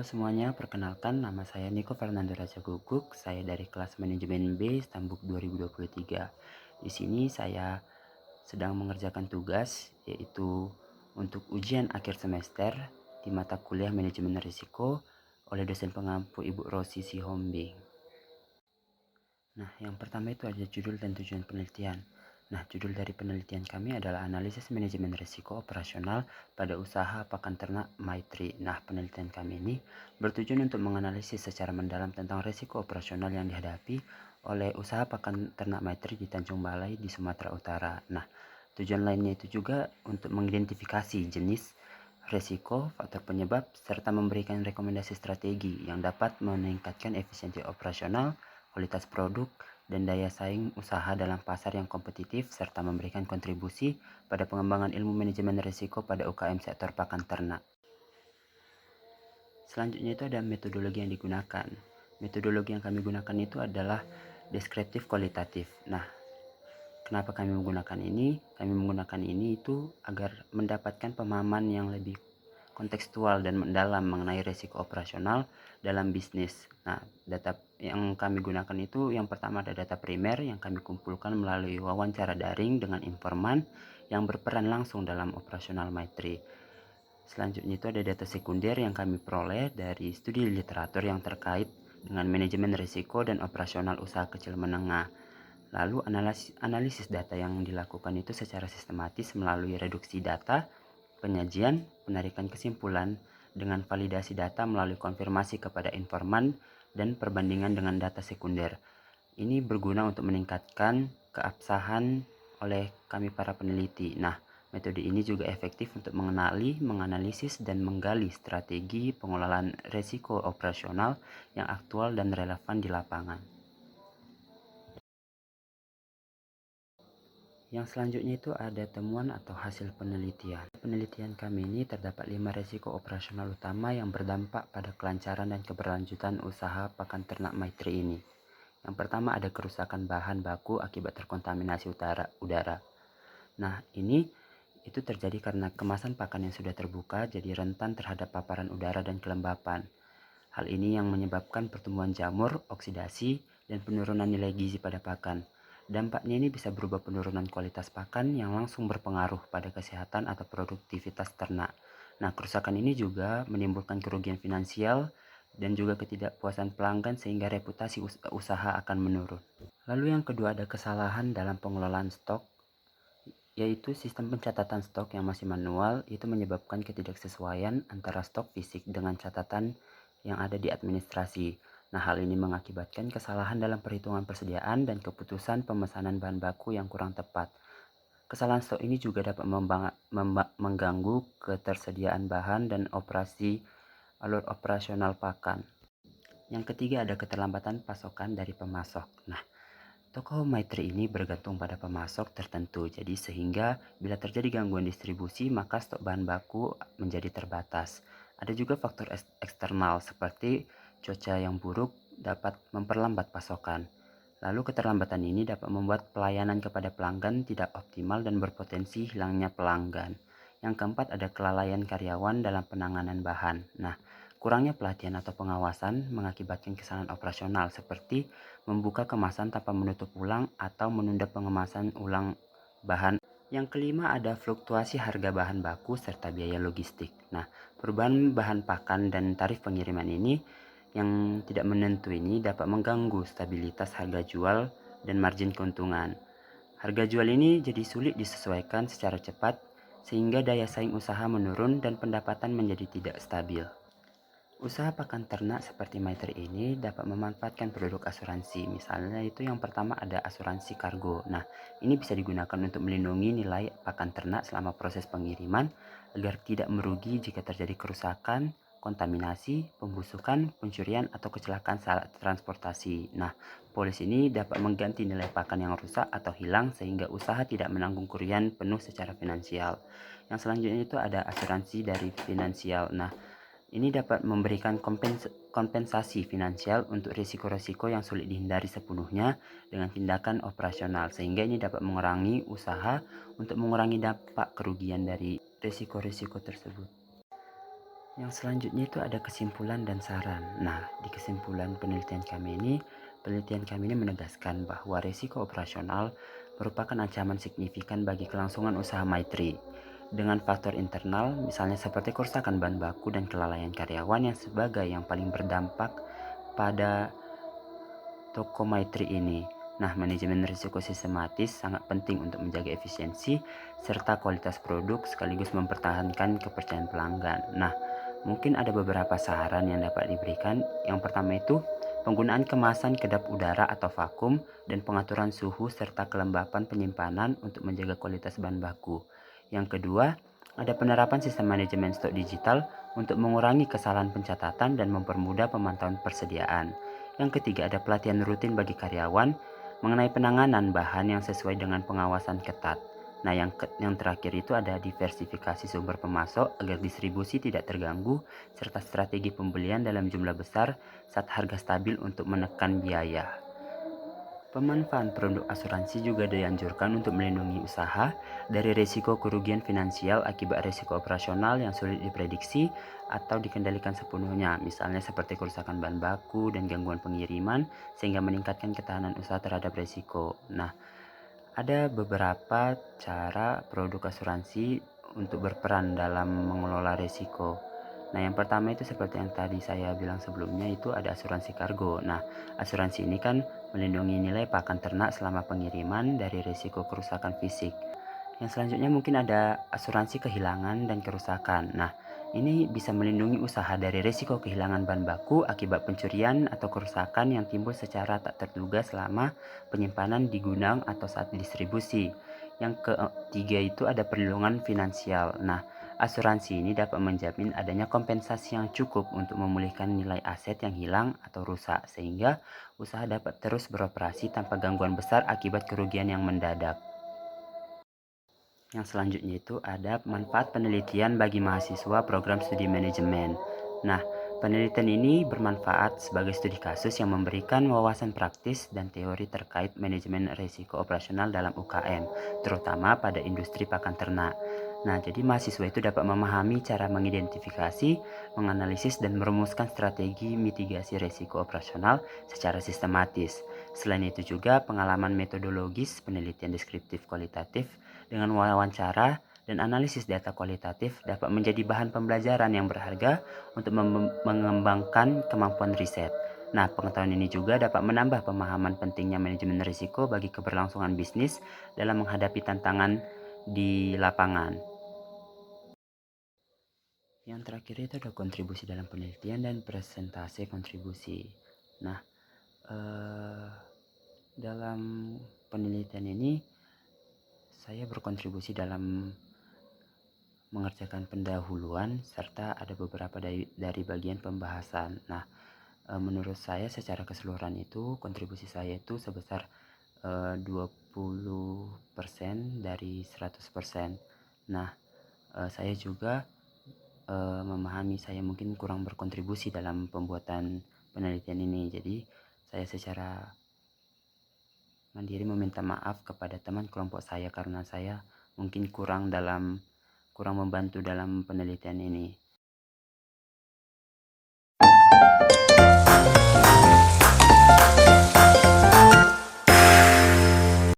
Halo semuanya, perkenalkan nama saya Niko Fernando Raja Guguk. Saya dari kelas manajemen B Stambuk 2023. Di sini saya sedang mengerjakan tugas yaitu untuk ujian akhir semester di mata kuliah manajemen risiko oleh dosen pengampu Ibu Rosi Sihombing. Nah, yang pertama itu ada judul dan tujuan penelitian. Nah, judul dari penelitian kami adalah analisis manajemen risiko operasional pada usaha pakan ternak Maitri. Nah, penelitian kami ini bertujuan untuk menganalisis secara mendalam tentang risiko operasional yang dihadapi oleh usaha pakan ternak Maitri di Tanjung Balai di Sumatera Utara. Nah, tujuan lainnya itu juga untuk mengidentifikasi jenis risiko, faktor penyebab, serta memberikan rekomendasi strategi yang dapat meningkatkan efisiensi operasional, kualitas produk, dan daya saing usaha dalam pasar yang kompetitif, serta memberikan kontribusi pada pengembangan ilmu manajemen risiko pada UKM sektor pakan ternak. Selanjutnya itu ada metodologi yang digunakan. Metodologi yang kami gunakan itu adalah deskriptif kualitatif. Nah, kenapa kami menggunakan ini? Kami menggunakan ini itu agar mendapatkan pemahaman yang lebih kontekstual dan mendalam mengenai risiko operasional dalam bisnis. Nah, data yang kami gunakan itu yang pertama ada data primer yang kami kumpulkan melalui wawancara daring dengan informan yang berperan langsung dalam operasional Maitri. Selanjutnya itu ada data sekunder yang kami peroleh dari studi literatur yang terkait dengan manajemen risiko dan operasional usaha kecil menengah. Lalu analisis data yang dilakukan itu secara sistematis melalui reduksi data, penyajian, penarikan kesimpulan, dengan validasi data melalui konfirmasi kepada informan dan perbandingan dengan data sekunder. Ini berguna untuk meningkatkan keabsahan oleh kami para peneliti. Nah, metode ini juga efektif untuk mengenali, menganalisis, dan menggali strategi pengelolaan risiko operasional yang aktual dan relevan di lapangan. Yang selanjutnya itu ada temuan atau hasil penelitian. Penelitian kami ini terdapat 5 risiko operasional utama yang berdampak pada kelancaran dan keberlanjutan usaha pakan ternak Maitri ini. Yang pertama ada kerusakan bahan baku akibat terkontaminasi udara. Nah, ini itu terjadi karena kemasan pakan yang sudah terbuka jadi rentan terhadap paparan udara dan kelembapan. Hal ini yang menyebabkan pertumbuhan jamur, oksidasi, dan penurunan nilai gizi pada pakan. Dampaknya ini bisa berupa penurunan kualitas pakan yang langsung berpengaruh pada kesehatan atau produktivitas ternak. Nah, kerusakan ini juga menimbulkan kerugian finansial dan juga ketidakpuasan pelanggan sehingga reputasi usaha akan menurun. Lalu yang kedua ada kesalahan dalam pengelolaan stok, yaitu sistem pencatatan stok yang masih manual itu menyebabkan ketidaksesuaian antara stok fisik dengan catatan yang ada di administrasi. Nah, hal ini mengakibatkan kesalahan dalam perhitungan persediaan dan keputusan pemesanan bahan baku yang kurang tepat. Kesalahan stok ini juga dapat mengganggu ketersediaan bahan dan alur operasional pakan. Yang ketiga ada keterlambatan pasokan dari pemasok. Nah, toko Maitri ini bergantung pada pemasok tertentu, jadi sehingga bila terjadi gangguan distribusi maka stok bahan baku menjadi terbatas. Ada juga faktor eksternal seperti cuaca yang buruk dapat memperlambat pasokan. Lalu keterlambatan ini dapat membuat pelayanan kepada pelanggan tidak optimal dan berpotensi hilangnya pelanggan. Yang keempat ada kelalaian karyawan dalam penanganan bahan. Nah, kurangnya pelatihan atau pengawasan mengakibatkan kesalahan operasional seperti membuka kemasan tanpa menutup ulang atau menunda pengemasan ulang bahan. Yang kelima ada fluktuasi harga bahan baku serta biaya logistik. Nah, perubahan bahan pakan dan tarif pengiriman ini yang tidak menentu ini dapat mengganggu stabilitas harga jual dan margin keuntungan. Harga jual ini jadi sulit disesuaikan secara cepat sehingga daya saing usaha menurun dan pendapatan menjadi tidak stabil. Usaha pakan ternak seperti Maitri ini dapat memanfaatkan produk asuransi. Misalnya itu yang pertama ada asuransi kargo. Nah, ini bisa digunakan untuk melindungi nilai pakan ternak selama proses pengiriman agar tidak merugi jika terjadi kerusakan, kontaminasi, pembusukan, pencurian, atau kecelakaan saat transportasi. Nah, polis ini dapat mengganti nilai pakan yang rusak atau hilang sehingga usaha tidak menanggung kerugian penuh secara finansial. Yang selanjutnya itu ada asuransi dari finansial. Nah, Ini dapat memberikan kompensasi finansial untuk risiko-risiko yang sulit dihindari sepenuhnya dengan tindakan operasional, sehingga ini dapat mengurangi usaha untuk mengurangi dampak kerugian dari risiko-risiko tersebut. Yang selanjutnya itu ada kesimpulan dan saran. Nah, di kesimpulan penelitian kami ini menegaskan bahwa risiko operasional merupakan ancaman signifikan bagi kelangsungan usaha Maitri. Dengan faktor internal, misalnya seperti kerusakan bahan baku dan kelalaian karyawan yang sebagai yang paling berdampak pada toko Maitri ini. Nah, manajemen risiko sistematis sangat penting untuk menjaga efisiensi serta kualitas produk sekaligus mempertahankan kepercayaan pelanggan. Nah, mungkin ada beberapa saran yang dapat diberikan. Yang pertama itu penggunaan kemasan kedap udara atau vakum dan pengaturan suhu serta kelembapan penyimpanan untuk menjaga kualitas bahan baku. Yang kedua, ada penerapan sistem manajemen stok digital untuk mengurangi kesalahan pencatatan dan mempermudah pemantauan persediaan. Yang ketiga, ada pelatihan rutin bagi karyawan mengenai penanganan bahan yang sesuai dengan pengawasan ketat. Nah, yang terakhir itu ada diversifikasi sumber pemasok agar distribusi tidak terganggu, serta strategi pembelian dalam jumlah besar saat harga stabil untuk menekan biaya. Pemanfaatan produk asuransi juga dianjurkan untuk melindungi usaha dari risiko kerugian finansial akibat risiko operasional yang sulit diprediksi atau dikendalikan sepenuhnya, misalnya seperti kerusakan bahan baku dan gangguan pengiriman, sehingga meningkatkan ketahanan usaha terhadap risiko. Nah, ada beberapa cara produk asuransi untuk berperan dalam mengelola risiko. Nah, yang pertama itu seperti yang tadi saya bilang sebelumnya, itu ada asuransi kargo. Nah, asuransi ini kan melindungi nilai pakan ternak selama pengiriman dari risiko kerusakan fisik. Yang selanjutnya mungkin ada asuransi kehilangan dan kerusakan. Nah, ini bisa melindungi usaha dari risiko kehilangan bahan baku akibat pencurian atau kerusakan yang timbul secara tak terduga selama penyimpanan di gudang atau saat distribusi. Yang ketiga itu ada perlindungan finansial. Nah, asuransi ini dapat menjamin adanya kompensasi yang cukup untuk memulihkan nilai aset yang hilang atau rusak, sehingga usaha dapat terus beroperasi tanpa gangguan besar akibat kerugian yang mendadak. Yang selanjutnya itu ada manfaat penelitian bagi mahasiswa program studi manajemen. Nah, penelitian ini bermanfaat sebagai studi kasus yang memberikan wawasan praktis dan teori terkait manajemen risiko operasional dalam UKM, terutama pada industri pakan ternak. Nah, jadi mahasiswa itu dapat memahami cara mengidentifikasi, menganalisis, dan merumuskan strategi mitigasi risiko operasional secara sistematis. Selain itu juga pengalaman metodologis, penelitian deskriptif kualitatif, dengan wawancara dan analisis data kualitatif dapat menjadi bahan pembelajaran yang berharga untuk mengembangkan kemampuan riset. Nah, pengetahuan ini juga dapat menambah pemahaman pentingnya manajemen risiko bagi keberlangsungan bisnis dalam menghadapi tantangan di lapangan. Yang terakhir itu ada kontribusi dalam penelitian dan presentasi kontribusi. Nah, dalam penelitian ini saya berkontribusi dalam mengerjakan pendahuluan serta ada beberapa dari bagian pembahasan. Nah, menurut saya secara keseluruhan itu kontribusi saya itu sebesar 20% dari 100%. Nah, saya juga memahami saya mungkin kurang berkontribusi dalam pembuatan penelitian ini. Jadi, saya secara mandiri meminta maaf kepada teman kelompok saya karena saya mungkin kurang membantu dalam penelitian ini.